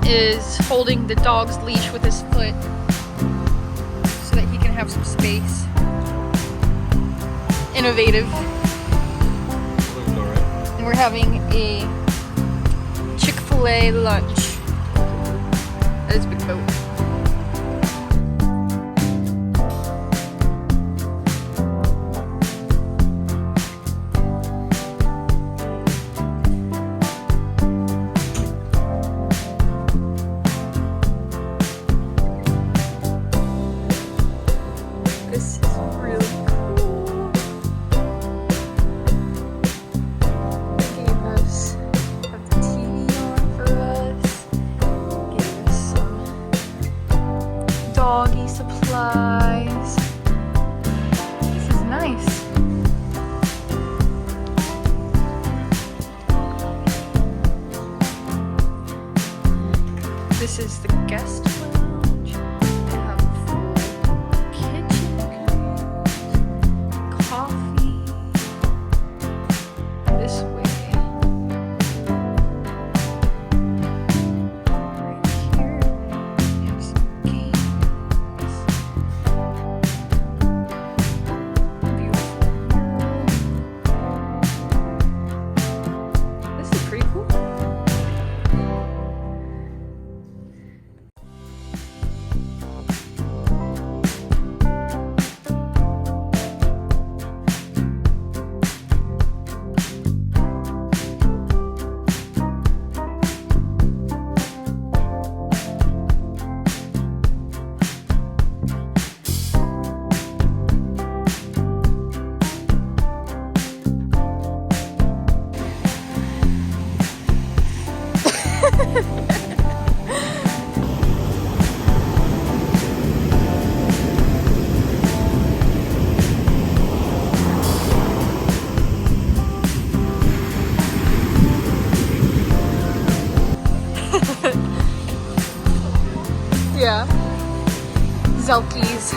is holding the dog's leash with his foot so that he can have some space. Innovative. And we're having a Chick-fil-A lunch. That is a big boat. Doggy supplies. This is nice. This is the guest lounge. They have a full kitchen, coffee. This way. Yeah. Zelkies.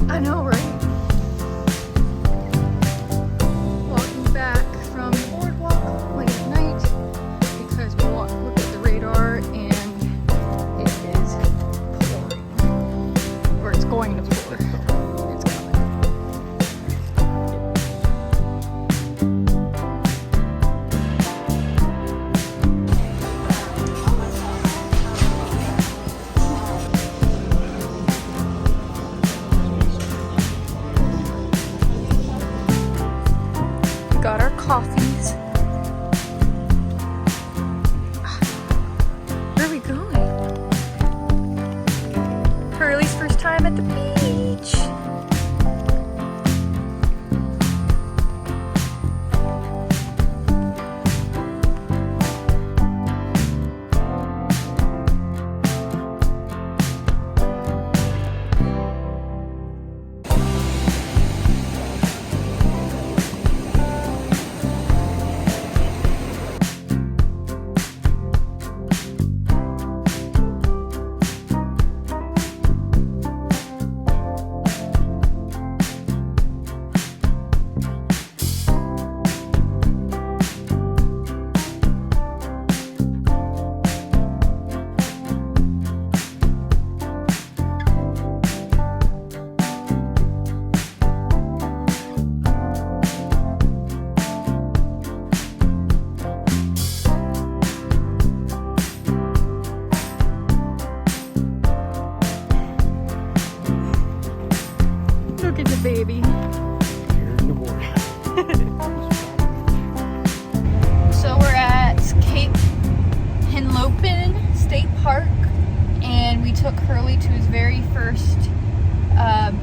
I know, right? Walking back from the boardwalk late at night because we looked at the radar and it is pouring. Or it's going to pour. It's coming. Got our coffees. Where are we going? Hurley's first time at the beach. Look at the baby. So we're at Cape Henlopen State Park, and we took Hurley to his very first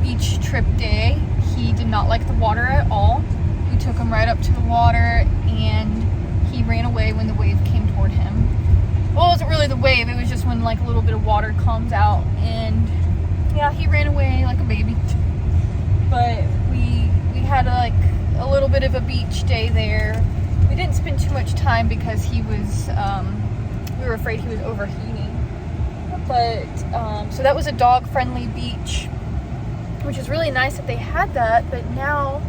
beach trip day. He did not like the water at all. We took him right up to the water, and he ran away when the wave came toward him. Well, it wasn't really the wave, it was just when like a little bit of water comes out, and yeah, he ran away like a baby. But we had like a little bit of a beach day there. We didn't spend too much time because he was, we were afraid he was overheating. But, so that was a dog-friendly beach, which is really nice that they had that. But now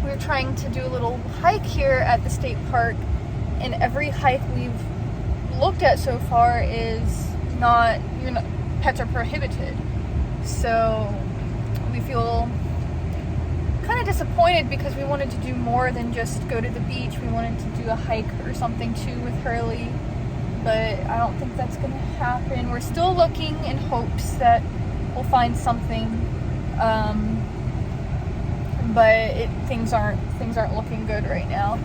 we're trying to do a little hike here at the state park, and every hike we've looked at so far is not, pets are prohibited. So we feel kind of disappointed because we wanted to do more than just go to the beach. We wanted to do a hike or something too with Hurley, but I don't think that's going to happen. We're still looking in hopes that we'll find something, but things aren't looking good right now.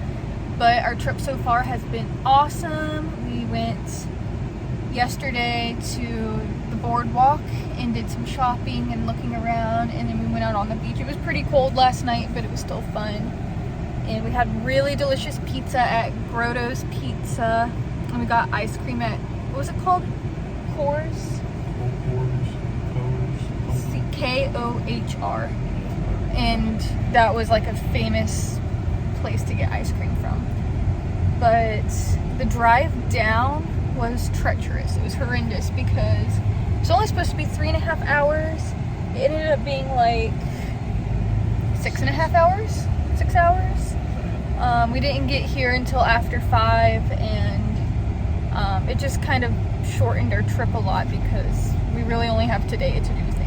But our trip so far has been awesome. We went yesterday to the boardwalk and did some shopping and looking around, and then we went out on the beach. It was pretty cold last night, but it was still fun. And we had really delicious pizza at Grotto's Pizza, and we got ice cream at, what was it called? Kohr's? Kohr. And that was like a famous place to get ice cream from. But the drive down was treacherous. It was horrendous because it was only supposed to be 3.5 hours. It ended up being like 6.5 hours, 6 hours. We didn't get here until after 5, and it just kind of shortened our trip a lot because we really only have today to do things.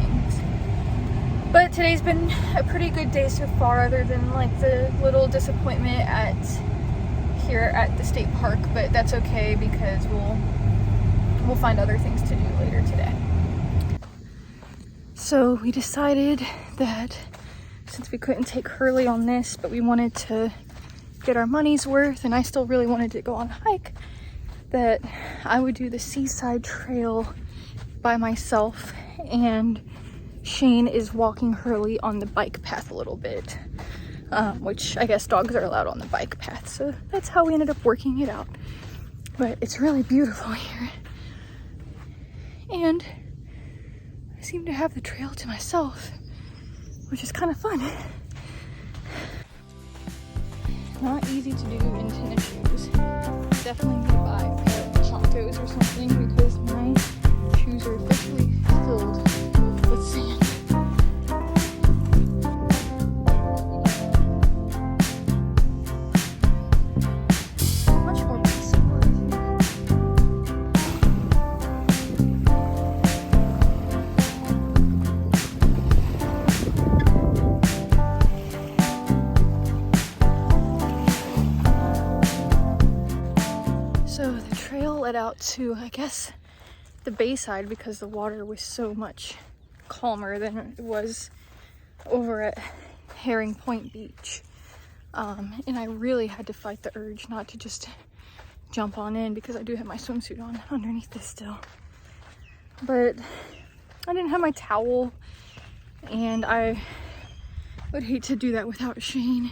But today's been a pretty good day so far, other than like the little disappointment here at the state park, but that's okay because we'll find other things to do later today. So we decided that since we couldn't take Hurley on this, but we wanted to get our money's worth, and I still really wanted to go on a hike, that I would do the Seaside Trail by myself, and Shane is walking Hurley on the bike path a little bit, which I guess dogs are allowed on the bike path, so that's how we ended up working it out. But it's really beautiful here, and I seem to have the trail to myself, which is kind of fun. Not easy to do in tennis shoes. Definitely need to buy a pair of Chontos or something because my shoes are officially filled with sand. Much more peaceful. So the trail led out to, I guess, the bayside because the water was so much calmer than it was over at Herring Point Beach. And I really had to fight the urge not to just jump on in because I do have my swimsuit on underneath this still. But I didn't have my towel, and I would hate to do that without Shane,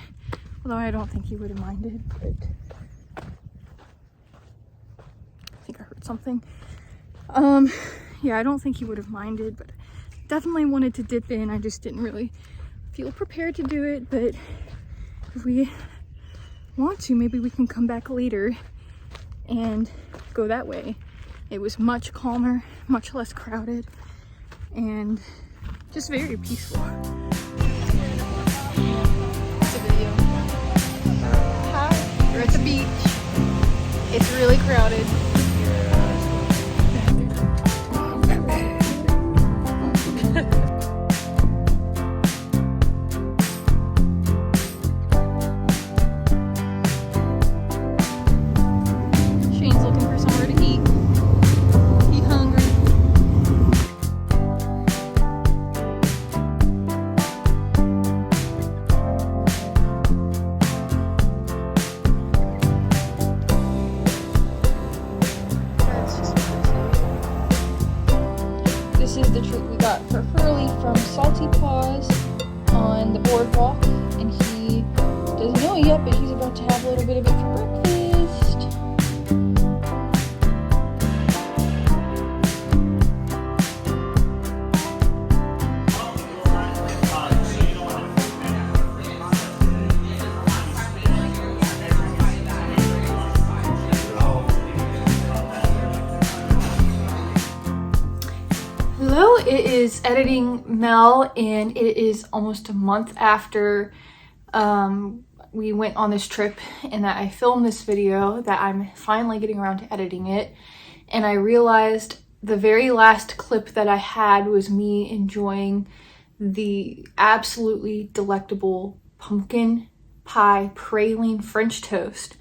although I don't think he would have minded, but I think I heard something. Yeah, I don't think he would have minded, but definitely wanted to dip in. I just didn't really feel prepared to do it, but if we want to, maybe we can come back later and go that way. It was much calmer, much less crowded, and just very peaceful. It's a video. Hi, we're at the beach. It's really crowded. This is the treat we got for Hurley from Salty Paws on the boardwalk, and he doesn't know it yet, but he's about to have a little bit of it for breakfast. It is editing Mel, and it is almost a month after we went on this trip and that I filmed this video that I'm finally getting around to editing it. And I realized the very last clip that I had was me enjoying the absolutely delectable pumpkin pie praline French toast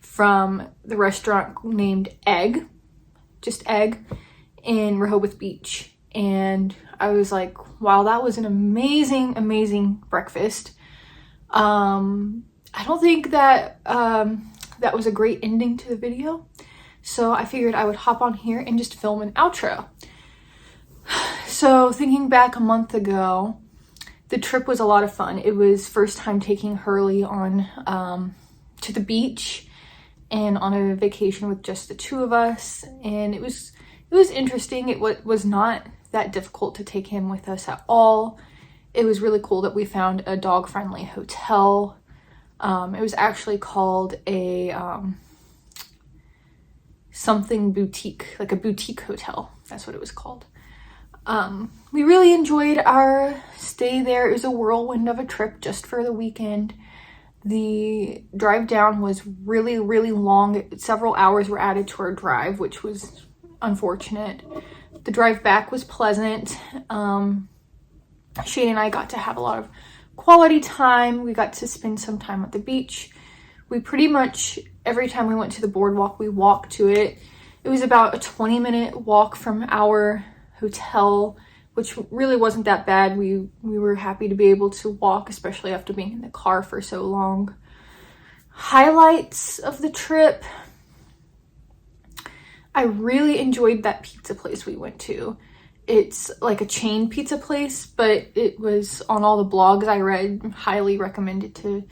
from the restaurant named Egg, just Egg, in Rehoboth Beach. And I was like, wow, that was an amazing, amazing breakfast. I don't think that that was a great ending to the video. So I figured I would hop on here and just film an outro. So thinking back a month ago, the trip was a lot of fun. It was first time taking Hurley on to the beach and on a vacation with just the two of us. And it was interesting. It was not that difficult to take him with us at all. It was really cool that we found a dog-friendly hotel. It was actually called a something boutique, like a boutique hotel. That's what it was called. We really enjoyed our stay there. It was a whirlwind of a trip just for the weekend. The drive down was really, really long. Several hours were added to our drive, which was unfortunate. The drive back was pleasant. Shane and I got to have a lot of quality time. We got to spend some time at the beach. We pretty much, every time we went to the boardwalk, we walked to it. It was about a 20-minute walk from our hotel, which really wasn't that bad. We were happy to be able to walk, especially after being in the car for so long. Highlights of the trip. I really enjoyed that pizza place we went to. It's like a chain pizza place, but it was on all the blogs I read, highly recommended to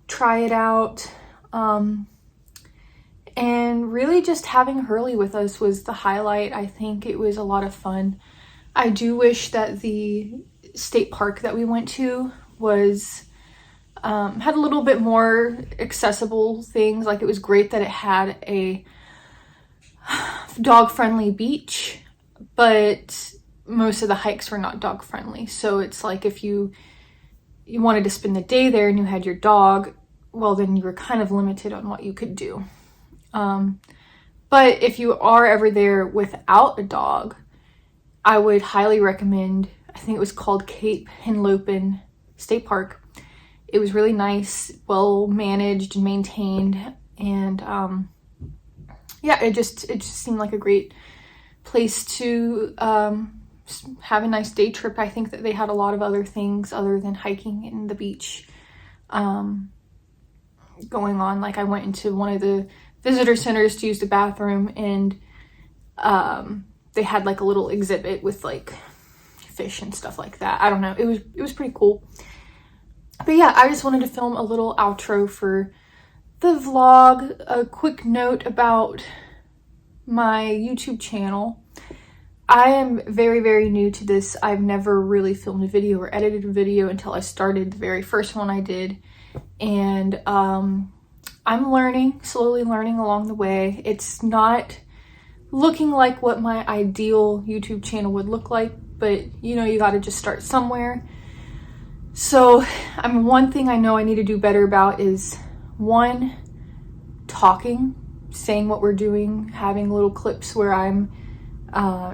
try it out. And really just having Hurley with us was the highlight. I think it was a lot of fun. I do wish that the state park that we went to was had a little bit more accessible things. Like, it was great that it had a dog-friendly beach, but most of the hikes were not dog-friendly. So it's like, if you wanted to spend the day there and you had your dog, well, then you were kind of limited on what you could do. But if you are ever there without a dog, I would highly recommend, I think it was called Cape Henlopen State Park. It was really nice, well managed and maintained, and yeah, it just seemed like a great place to have a nice day trip. I think that they had a lot of other things other than hiking and the beach going on. Like, I went into one of the visitor centers to use the bathroom, and they had like a little exhibit with like fish and stuff like that. I don't know. It was pretty cool. But yeah, I just wanted to film a little outro for the vlog. A quick note about my YouTube channel. I am very, very new to this. I've never really filmed a video or edited a video until I started the very first one I did. And I'm slowly learning along the way. It's not looking like what my ideal YouTube channel would look like, but you know, you got to just start somewhere. So one thing I know I need to do better about is, one, talking, saying what we're doing, having little clips where I'm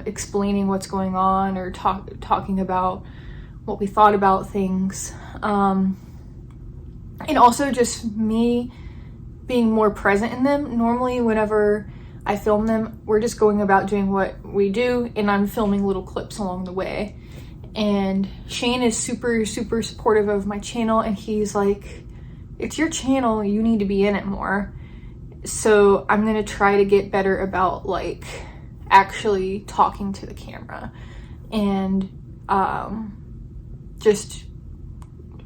explaining what's going on, or talking about what we thought about things, and also just me being more present in them. Normally whenever I film them, we're just going about doing what we do, and I'm filming little clips along the way. And Shane is super, super supportive of my channel, and he's like, it's your channel, you need to be in it more. So I'm gonna try to get better about like actually talking to the camera, and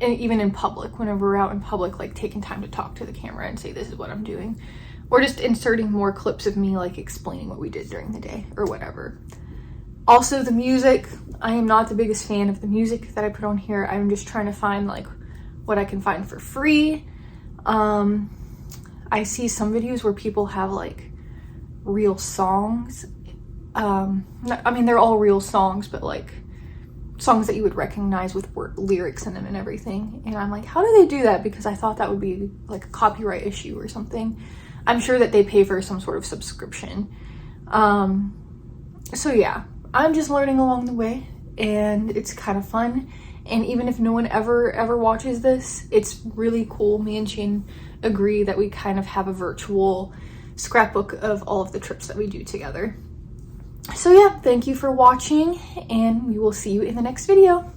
even in public, whenever we're out in public, like taking time to talk to the camera and say, this is what I'm doing, or just inserting more clips of me like explaining what we did during the day or whatever. Also, the music, I am not the biggest fan of the music that I put on here. I'm just trying to find like what I can find for free. I see some videos where people have like real songs. I mean, they're all real songs, but like songs that you would recognize with lyrics in them and everything. And I'm like, how do they do that? Because I thought that would be like a copyright issue or something. I'm sure that they pay for some sort of subscription. So yeah, I'm just learning along the way, and it's kind of fun. And even if no one ever watches this, it's really cool. Me and Shane agree that we kind of have a virtual scrapbook of all of the trips that we do together. So yeah, thank you for watching, and we will see you in the next video.